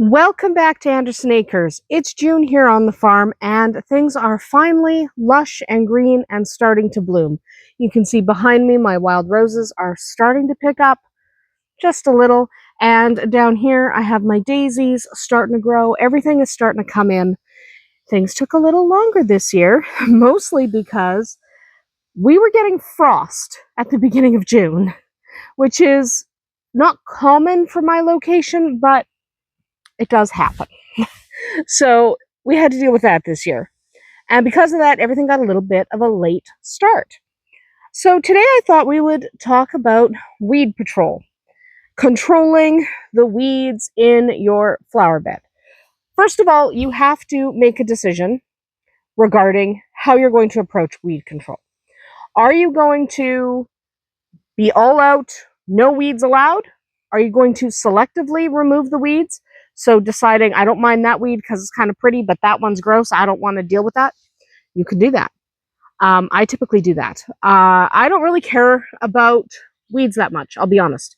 Welcome back to Andersen Acres. It's June here on the farm and things are finally lush and green and starting to bloom. You can see behind me my wild roses are starting to pick up just a little, and down here I have my daisies starting to grow. Everything is starting to come in. Things took a little longer this year, mostly because we were getting frost at the beginning of June, which is not common for my location, but it does happen. So we had to deal with that this year. And because of that, everything got a little bit of a late start. So today I thought we would talk about weed patrol, controlling the weeds in your flower bed. First of all, you have to make a decision regarding how you're going to approach weed control. Are you going to be all out, no weeds allowed? Are you going to selectively remove the weeds? So deciding, I don't mind that weed because it's kind of pretty, but that one's gross, I don't want to deal with that. You can do that. I typically do that. I don't really care about weeds that much, I'll be honest.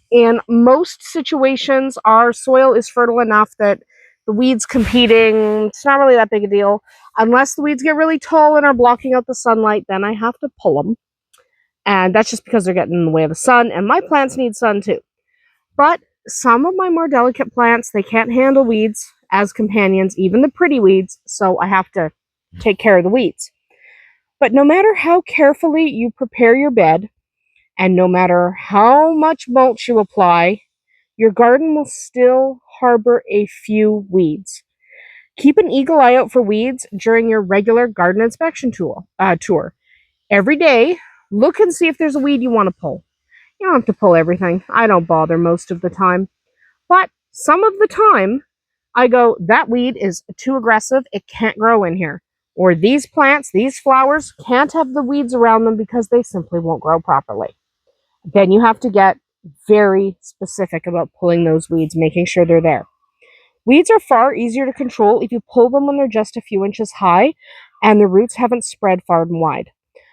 In most situations, our soil is fertile enough that the weeds competing, it's not really that big a deal. Unless the weeds get really tall and are blocking out the sunlight, then I have to pull them. And that's just because they're getting in the way of the sun, and my plants need sun too. But some of my more delicate plants, they can't handle weeds as companions, even the pretty weeds, so I have to take care of the weeds. But no matter how carefully you prepare your bed, and no matter how much mulch you apply, your garden will still harbor a few weeds. Keep an eagle eye out for weeds during your regular garden inspection tour. Every day, look and see if there's a weed you want to pull. You don't have to pull everything. I don't bother most of the time. But some of the time, I go, that weed is too aggressive. It can't grow in here. Or these plants, these flowers can't have the weeds around them because they simply won't grow properly. Then you have to get very specific about pulling those weeds, making sure they're there. Weeds are far easier to control if you pull them when they're just a few inches high and the roots haven't spread far and wide.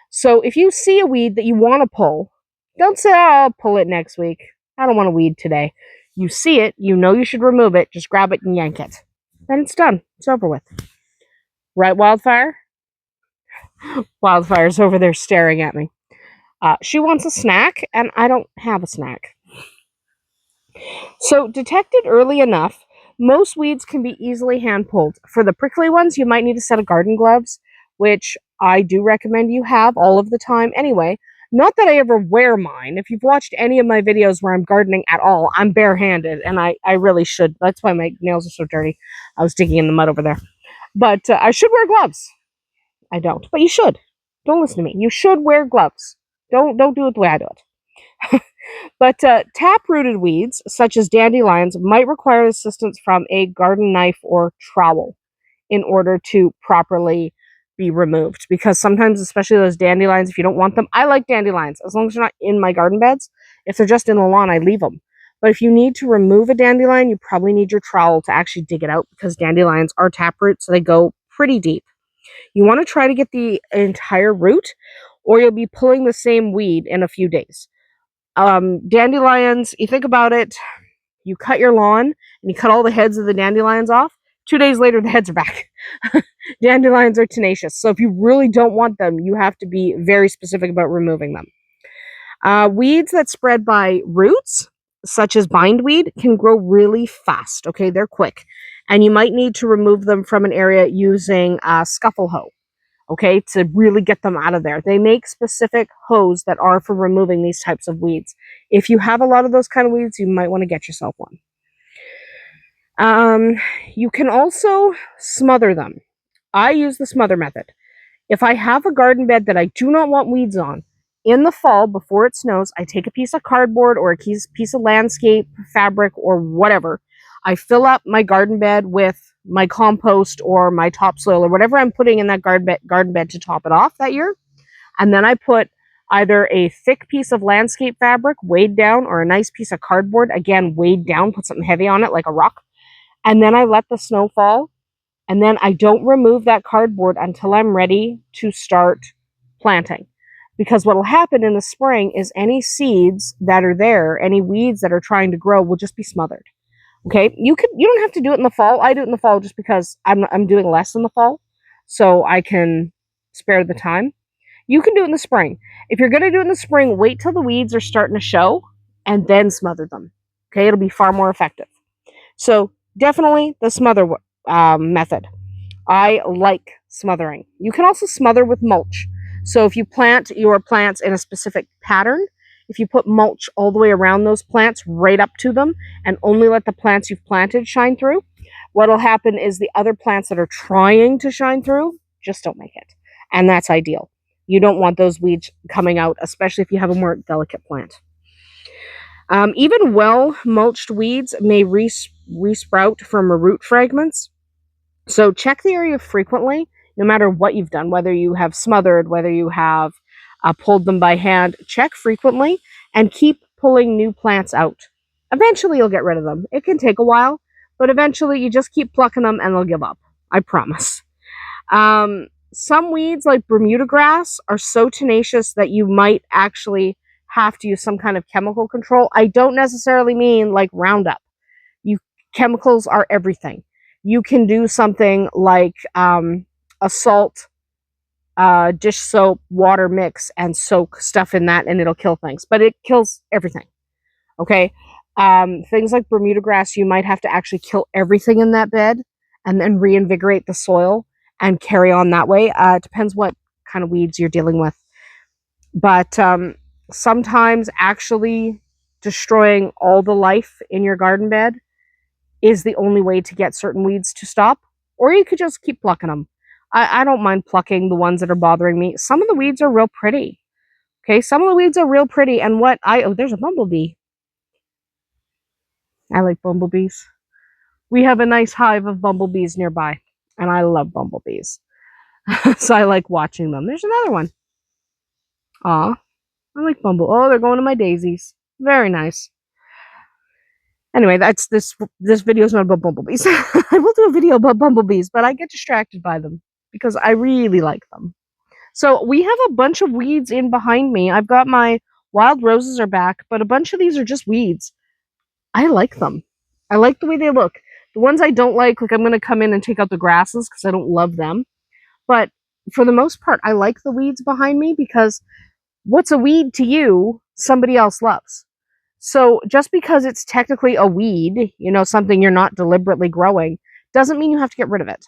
So if you see a weed that you want to pull, don't say, oh, I'll pull it next week. I don't want a weed today. You see it, you know you should remove it, just grab it and yank it. Then it's done. It's over with. Right, Wildfire? Wildfire's over there staring at me. She wants a snack, and I don't have a snack. So, detected early enough, most weeds can be easily hand-pulled. For the prickly ones, you might need a set of garden gloves, which I do recommend you have all of the time anyway. Not that I ever wear mine. If you've watched any of my videos where I'm gardening at all, I'm barehanded, and I really should. That's why my nails are so dirty. I was digging in the mud over there. But I should wear gloves. I don't, but you should. Don't listen to me. You should wear gloves. Don't do it the way I do it. But tap-rooted weeds, such as dandelions, might require assistance from a garden knife or trowel in order to properly be removed. Because sometimes, especially those dandelions, if you don't want them, I like dandelions, as long as they're not in my garden beds. If they're just in the lawn, I leave them. But if you need to remove a dandelion, you probably need your trowel to actually dig it out, because dandelions are taproot, so they go pretty deep. You want to try to get the entire root, or you'll be pulling the same weed in a few days. Dandelions, you think about it, you cut your lawn and you cut all the heads of the dandelions off. 2 days later, the heads are back. Dandelions are tenacious, so if you really don't want them, you have to be very specific about removing them. Weeds that spread by roots, such as bindweed, can grow really fast. Okay, they're quick, and you might need to remove them from an area using a scuffle hoe. Okay, to really get them out of there. They make specific hoes that are for removing these types of weeds. If you have a lot of those kind of weeds, you might want to get yourself one. You can also smother them. I use the smother method. If I have a garden bed that I do not want weeds on, in the fall, before it snows, I take a piece of cardboard or a piece of landscape fabric or whatever. I fill up my garden bed with my compost or my topsoil or whatever I'm putting in that garden bed to top it off that year. And then I put either a thick piece of landscape fabric weighed down or a nice piece of cardboard, again, weighed down, put something heavy on it like a rock. And then I let the snow fall. And then I don't remove that cardboard until I'm ready to start planting. Because what will happen in the spring is any seeds that are there, any weeds that are trying to grow will just be smothered. Okay, you don't have to do it in the fall. I do it in the fall just because I'm doing less in the fall, so I can spare the time. You can do it in the spring. If you're going to do it in the spring, wait till the weeds are starting to show and then smother them. Okay, it'll be far more effective. So definitely the smother method. I like smothering. You can also smother with mulch. So if you plant your plants in a specific pattern, if you put mulch all the way around those plants, right up to them, and only let the plants you've planted shine through, what'll happen is the other plants that are trying to shine through just don't make it. And that's ideal. You don't want those weeds coming out, especially if you have a more delicate plant. Even well mulched weeds may resprout from root fragments. So check the area frequently, no matter what you've done, whether you have smothered, whether you have pulled them by hand. Check frequently and keep pulling new plants out. Eventually, you'll get rid of them. It can take a while, but eventually, you just keep plucking them and they'll give up. I promise. Some weeds, like Bermuda grass, are so tenacious that you might actually have to use some kind of chemical control. I don't necessarily mean like Roundup. Chemicals are everything. You can do something like a salt, dish soap, water mix, and soak stuff in that, and it'll kill things. But it kills everything. Okay. Things like Bermuda grass, you might have to actually kill everything in that bed and then reinvigorate the soil and carry on that way. It depends what kind of weeds you're dealing with. But sometimes actually destroying all the life in your garden bed is the only way to get certain weeds to stop. Or you could just keep plucking them. I don't mind plucking the ones that are bothering me. Some of the weeds are real pretty. Okay, some of the weeds are real pretty. And there's a bumblebee. I like bumblebees. We have a nice hive of bumblebees nearby, and I love bumblebees. So I like watching them. There's another one. Aw, I like bumble. Oh, they're going to my daisies. Very nice. Anyway, that's this video is not about bumblebees. I will do a video about bumblebees, but I get distracted by them because I really like them. So we have a bunch of weeds in behind me. I've got my wild roses are back, but a bunch of these are just weeds. I like them. I like the way they look. The ones I don't like I'm going to come in and take out the grasses because I don't love them. But for the most part, I like the weeds behind me because what's a weed to you, somebody else loves. So just because it's technically a weed, something you're not deliberately growing, doesn't mean you have to get rid of it.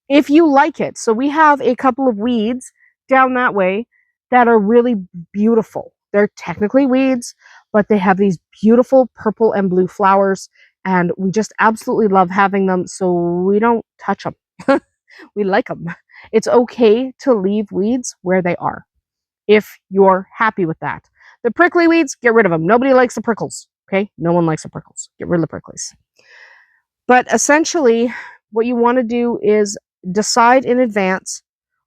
If you like it. So we have a couple of weeds down that way that are really beautiful. They're technically weeds, but they have these beautiful purple and blue flowers, and we just absolutely love having them, so we don't touch them. We like them. It's okay to leave weeds where they are if you're happy with that. The prickly weeds, get rid of them. Nobody likes the prickles, okay? No one likes the prickles. Get rid of the pricklies. But essentially, what you want to do is decide in advance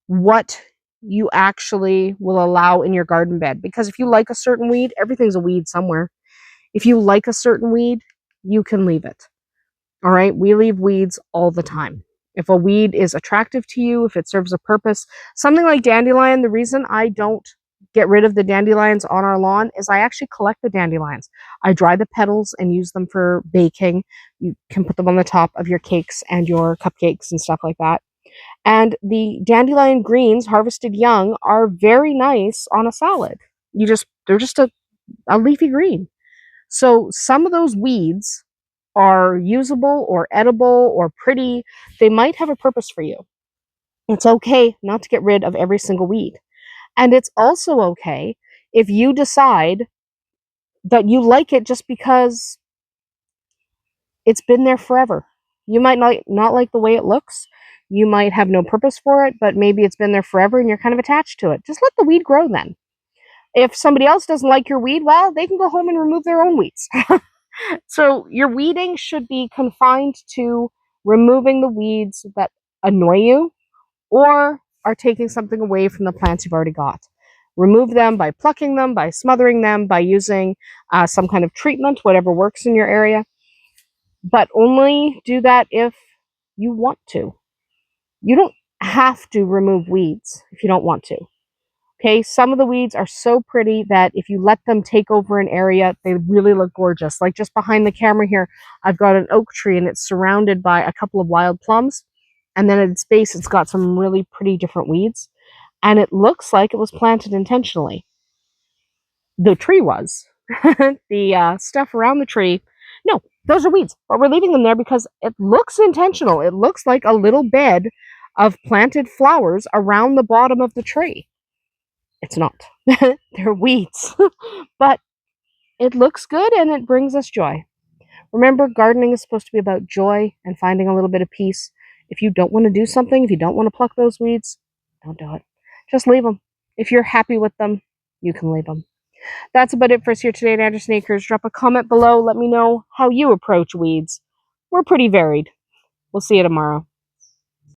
what you actually will allow in your garden bed. Because if you like a certain weed, everything's a weed somewhere. If you like a certain weed, you can leave it. All right? We leave weeds all the time. If a weed is attractive to you, if it serves a purpose, something like dandelion, the reason I don't get rid of the dandelions on our lawn is I actually collect the dandelions. I dry the petals and use them for baking. You can put them on the top of your cakes and your cupcakes and stuff like that. And the dandelion greens, harvested young, are very nice on a salad. They're just a leafy green. So some of those weeds are usable or edible or pretty. They might have a purpose for you. It's okay not to get rid of every single weed. And it's also okay if you decide that you like it just because it's been there forever. You might not like the way it looks. You might have no purpose for it, but maybe it's been there forever and you're kind of attached to it. Just let the weed grow then. If somebody else doesn't like your weed, well, they can go home and remove their own weeds. So your weeding should be confined to removing the weeds that annoy you or are taking something away from the plants you've already got. Remove them by plucking them, by smothering them, by using some kind of treatment, whatever works in your area. But only do that if you want to. You don't have to remove weeds if you don't want to. Okay, some of the weeds are so pretty that if you let them take over an area, they really look gorgeous. Like just behind the camera here, I've got an oak tree and it's surrounded by a couple of wild plums. And then at its base, it's got some really pretty different weeds. And it looks like it was planted intentionally. The tree was. The stuff around the tree, no, those are weeds. But we're leaving them there because it looks intentional. It looks like a little bed of planted flowers around the bottom of the tree. It's not. They're weeds. But it looks good and it brings us joy. Remember, gardening is supposed to be about joy and finding a little bit of peace. If you don't want to do something, if you don't want to pluck those weeds, don't do it. Just leave them. If you're happy with them, you can leave them. That's about it for us here today at Andersen Acres. Drop a comment below. Let me know how you approach weeds. We're pretty varied. We'll see you tomorrow.